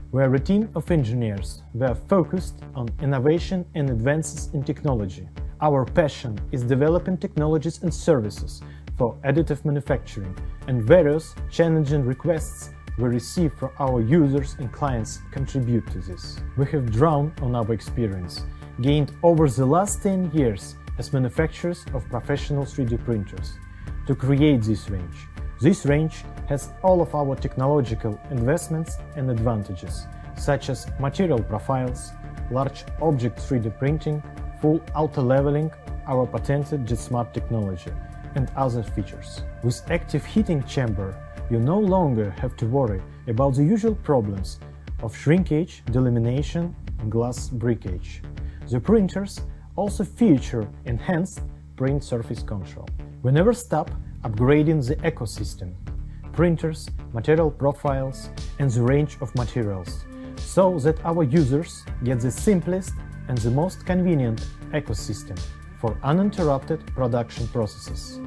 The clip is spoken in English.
We're a team of engineers. We are focused on innovation and advances in technology. Our passion is developing technologies and services for additive manufacturing, and various challenging requests we receive from our users and clients contribute to this. We have drawn on our experience gained over the last 10 years as manufacturers of professional 3D printers to create this range. This range has all of our technological investments and advantages, such as material profiles, large object 3D printing, full auto-leveling, our patented JetSmart technology, and other features. With active heating chamber, you no longer have to worry about the usual problems of shrinkage, delamination, and glass breakage. The printers also feature enhanced print surface control. We never stop upgrading the ecosystem, printers, material profiles, and the range of materials, so that our users get the simplest and the most convenient ecosystem for uninterrupted production processes.